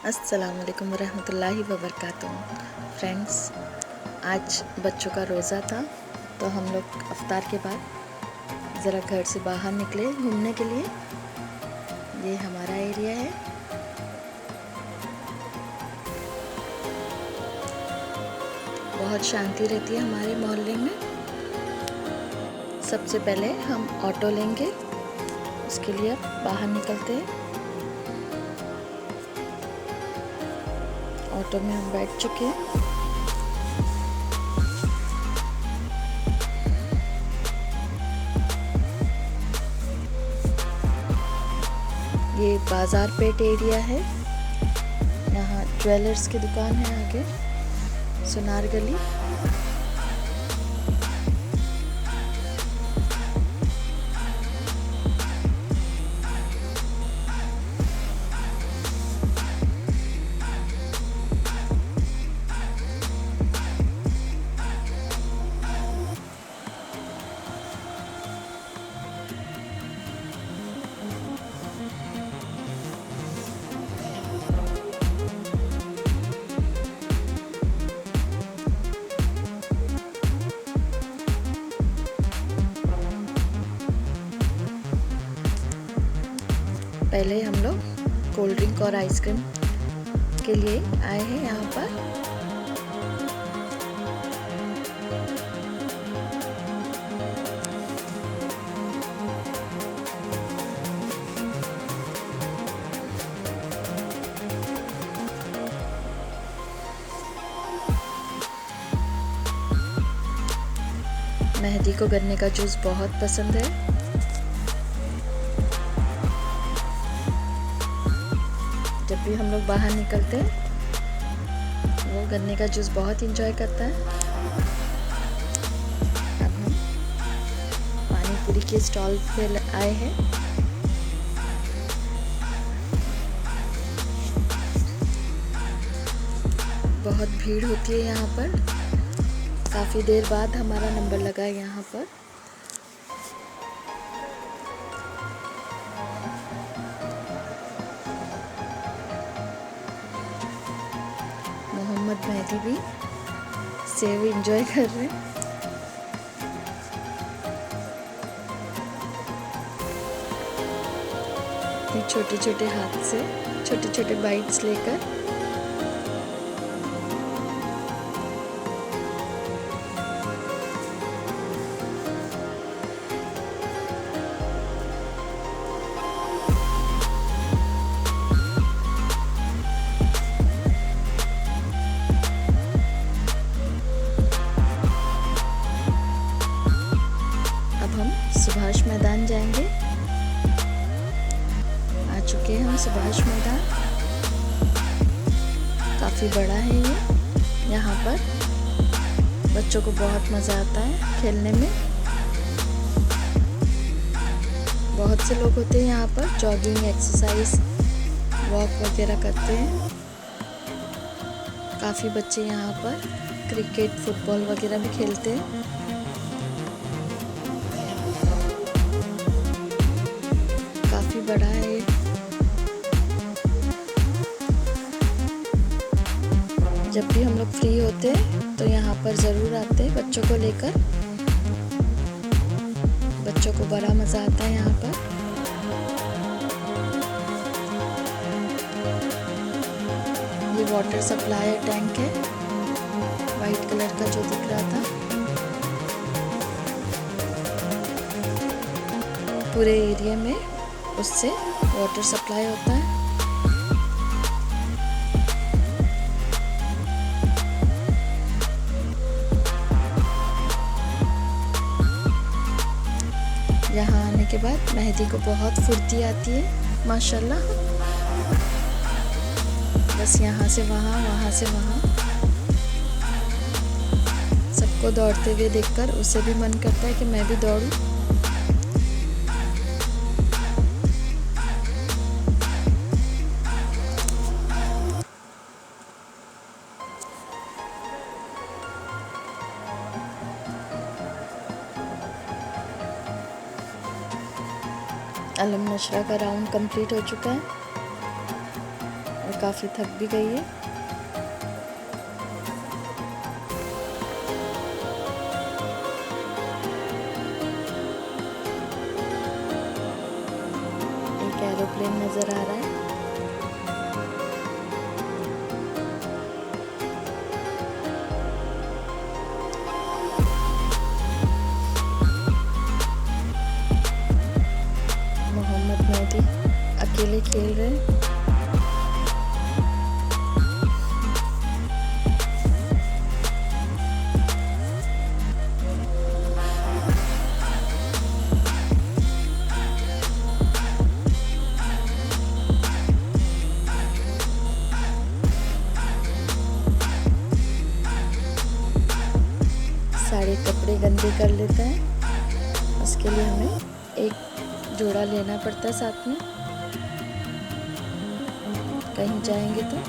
अस्सलाम वालेकुम वरहमतुल्लाहि वबरकातुहू। फ्रेंड्स, आज बच्चों का रोज़ा था तो हम लोग अफ्तार के बाद ज़रा घर से बाहर निकले घूमने के लिए। ये हमारा एरिया है। बहुत शांति रहती है हमारे मोहल्ले में। सबसे पहले हम ऑटो लेंगे, उसके लिए बाहर निकलते हैं। ऑटो में हम बैठ चुके हैं। ये बाज़ार पेट एरिया है। यहाँ ज्वेलर्स की दुकान है आगे, सुनार गली। पहले हम लोग कोल्ड ड्रिंक और आइसक्रीम के लिए आए हैं यहाँ पर। मेहदी को गन्ने का जूस बहुत पसंद है। जब भी हम लोग बाहर निकलते हैं वो गन्ने का जूस बहुत इंजॉय करता है। अब हम पानी पूरी के स्टॉल पे आए हैं। बहुत भीड़ होती है यहाँ पर। काफ़ी देर बाद हमारा नंबर लगा है यहाँ पर। मोहम्मद मेहदी भी सेव एंजॉय कर रहे हैं। छोटे छोटे हाथ से छोटे छोटे बाइट्स लेकर सुभाष मैदान जाएंगे। आ चुके हैं हम सुभाष मैदान। काफ़ी बड़ा है ये। यहाँ पर बच्चों को बहुत मज़ा आता है खेलने में। बहुत से लोग होते हैं यहाँ पर, जॉगिंग, एक्सरसाइज, वॉक वगैरह करते हैं। काफ़ी बच्चे यहाँ पर क्रिकेट, फुटबॉल वगैरह भी खेलते हैं। बड़ा है। जब भी हम लोग फ्री होते हैं तो यहाँ पर ज़रूर आते हैं बच्चों को लेकर। बच्चों को बड़ा मज़ा आता है यहाँ पर। ये वाटर सप्लाई टैंक है, वाइट कलर का जो दिख रहा था। पूरे एरिया में उससे वाटर सप्लाई होता है। यहाँ आने के बाद मेहदी को बहुत फुर्ती आती है माशाल्लाह। बस यहाँ से वहाँ, वहाँ से वहाँ। सबको दौड़ते हुए देखकर उसे भी मन करता है कि मैं भी दौड़ूं। अलम नशरा का राउंड कंप्लीट हो चुका है और काफ़ी थक भी गई है। एक एरोप्लेन नज़र आ रहा है। मोहम्मद मेहदी अकेले खेल रहे हैं। सारे कपड़े गंदे कर लेता है, उसके लिए हमें एक जोड़ा लेना पड़ता है साथ में कहीं जाएंगे तो।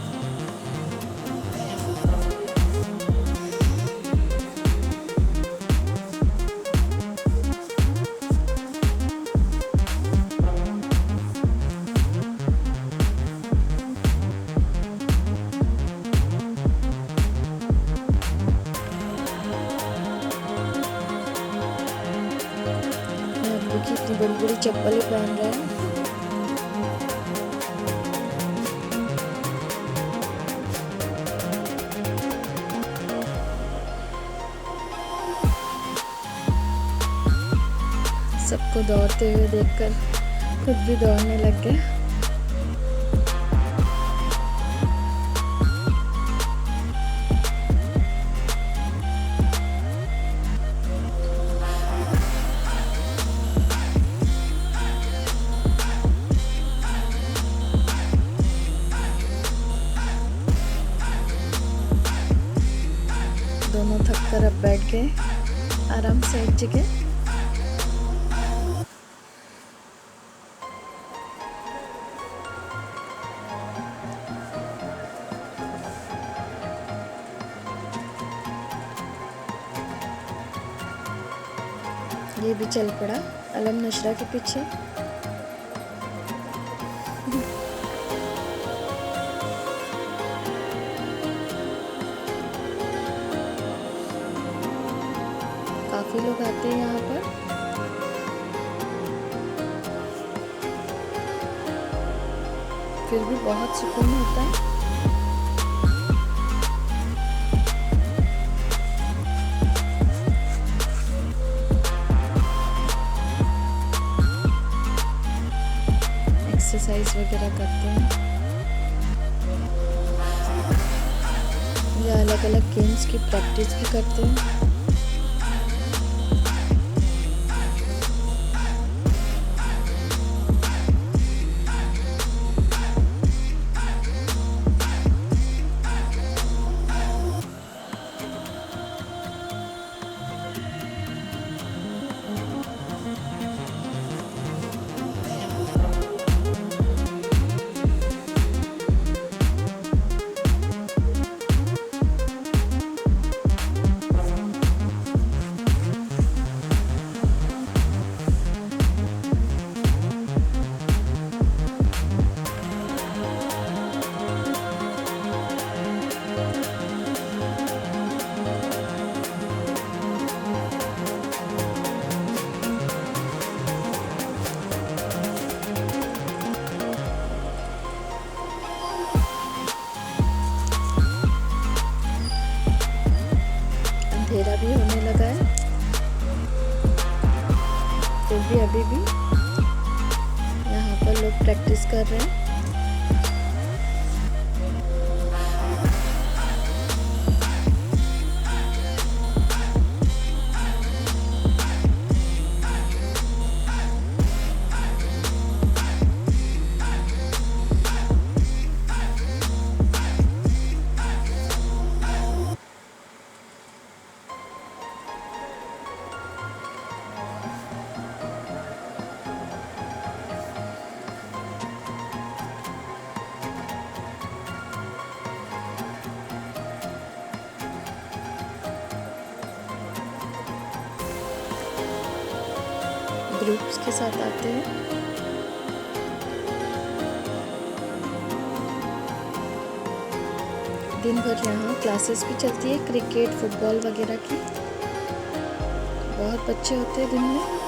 इतनी बड़ी बड़ी चप्पलें पहन रहे हैं। सबको दौड़ते हुए देखकर खुद भी दौड़ने लग गए। दोनों थक कर अब बैठ गए आराम से एक जगह। ये भी चल पड़ा अलम नशरा के पीछे। काफी लोग आते हैं यहाँ पर। फिर भी बहुत सुकून होता है। एक्सरसाइज वगैरह करते हैं या अलग अलग गेम्स की प्रैक्टिस भी करते हैं। अंधेरा भी होने लगा है, फिर भी अभी भी यहाँ पर लोग प्रैक्टिस कर रहे हैं। ग्रुप्स के साथ आते हैं। दिन भर यहाँ क्लासेस भी चलती है, क्रिकेट फुटबॉल वगैरह की। बहुत बच्चे होते हैं दिन में।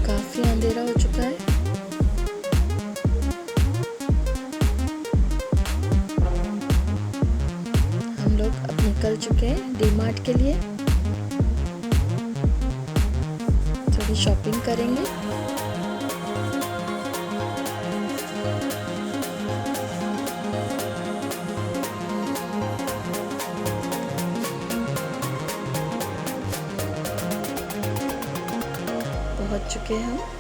काफी अंधेरा हो चुका है। हम लोग अब निकल चुके हैं डीमार्ट के लिए। थोड़ी शॉपिंग करेंगे। पहुंच चुके हैं हम।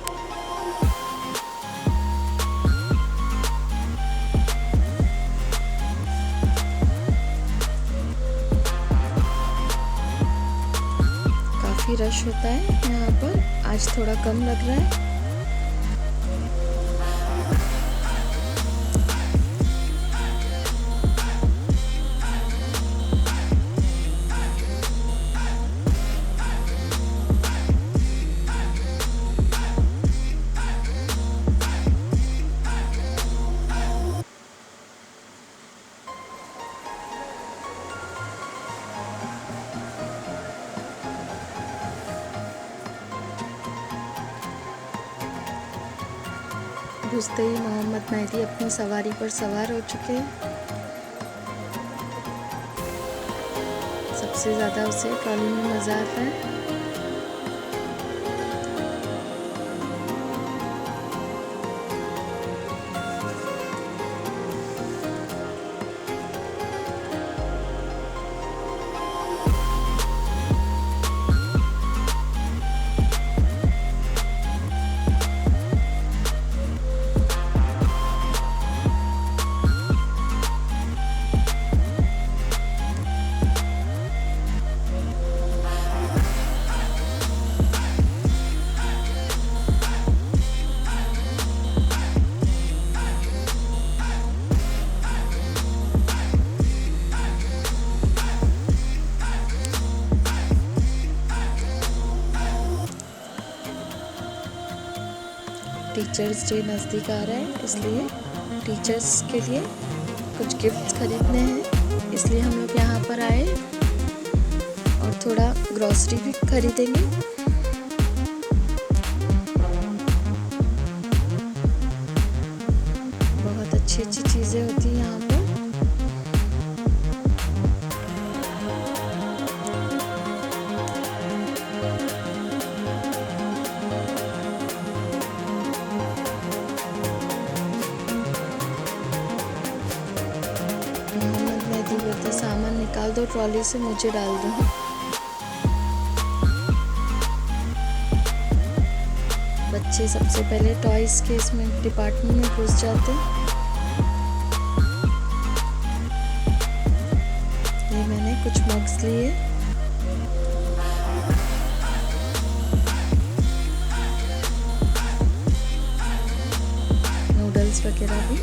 काफी रश होता है यहाँ पर, आज थोड़ा कम लग रहा है। घुसते ही मोहम्मद मेहदी अपनी सवारी पर सवार हो चुके हैं। सबसे ज़्यादा उसे ट्रॉली में मज़ा आता है। टीचर्स डे नज़दीक आ रहा है, इसलिए टीचर्स के लिए कुछ गिफ्ट्स खरीदने हैं, इसलिए हम लोग यहाँ पर आए और थोड़ा ग्रॉसरी भी खरीदेंगे। बहुत अच्छी अच्छी चीज़ें होती हैं यहाँ पर। बोलते सामान निकाल दो ट्रॉली से, मुझे डाल दो। बच्चे सबसे पहले टॉयज के इसमें डिपार्टमेंट में घुस जाते हैं। ये मैंने कुछ मग्स लिए, नूडल्स वगैरह भी।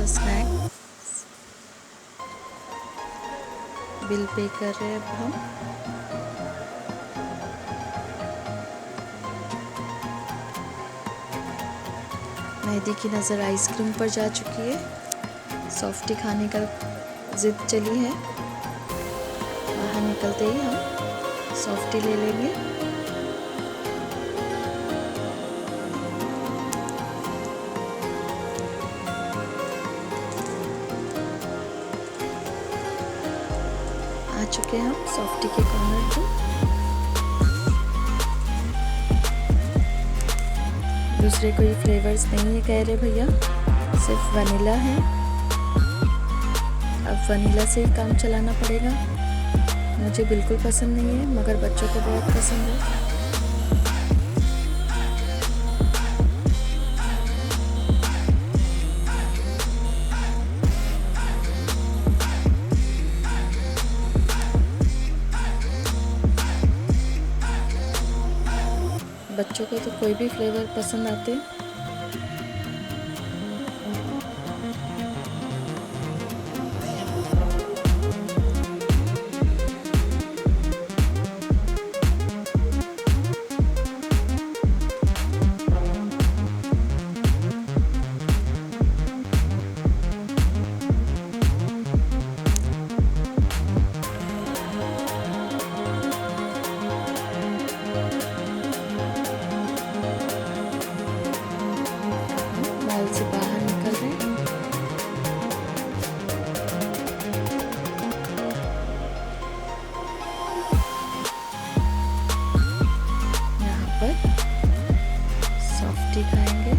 स्नैक। बिल पे कर रहे हैं अब हम। मेहदी की नज़र आइसक्रीम पर जा चुकी है। सॉफ्टी खाने का जिद चली है। बाहर निकलते ही हम सॉफ्टी ले लेंगे। आ चुके हैं हम सॉफ्टी के कॉर्नर पे। दूसरे कोई फ्लेवर्स नहीं है कह रहे भैया, सिर्फ वनीला है। अब वनीला से ही काम चलाना पड़ेगा। मुझे बिल्कुल पसंद नहीं है मगर बच्चों को बहुत पसंद है। बच्चों को तो कोई भी फ्लेवर पसंद आते हैं। से बाहर निकल रहे हैं। यहाँ पर सॉफ्टी खाएंगे।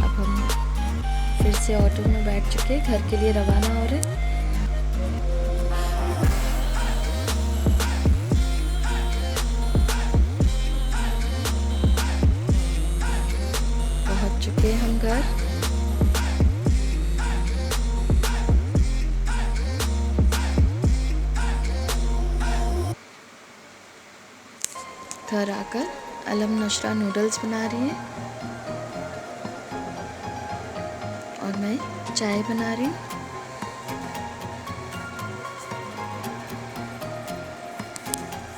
अब हम फिर से ऑटो में बैठ चुके, घर के लिए रवाना हो रहे। चुके हम घर। घर आकर अलम नशरा नूडल्स बना रही है और मैं चाय बना रही हूँ।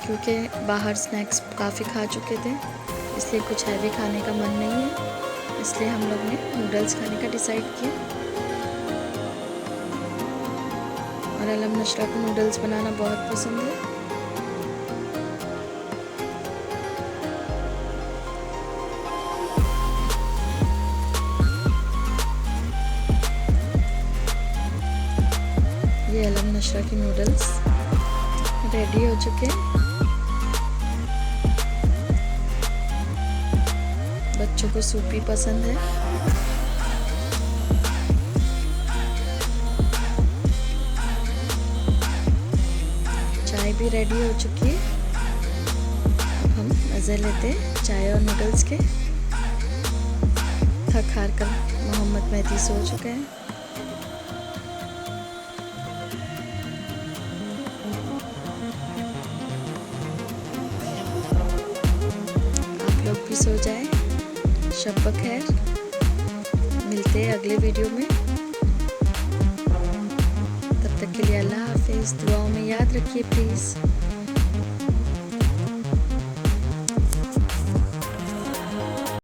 क्योंकि बाहर स्नैक्स काफ़ी खा चुके थे, इसलिए कुछ हैवी खाने का मन नहीं है, इसलिए हम लोग ने नूडल्स खाने का डिसाइड किया। और अलम नशरा को नूडल्स बनाना बहुत पसंद है। ये अलम नशरा की नूडल्स रेडी हो चुके हैं। बच्चों को सूपी पसंद है। चाय भी रेडी हो चुकी है। अब हम मज़े लेते हैं चाय और नूडल्स के। थक हार कर मोहम्मद मेहदी सो चुके हैं। आप लोग भी सो जाएं। शब बखैर। मिलते हैं अगले वीडियो में। तब तक के लिए अल्लाह हाफिज़। दुआओं में याद रखिए प्लीज़।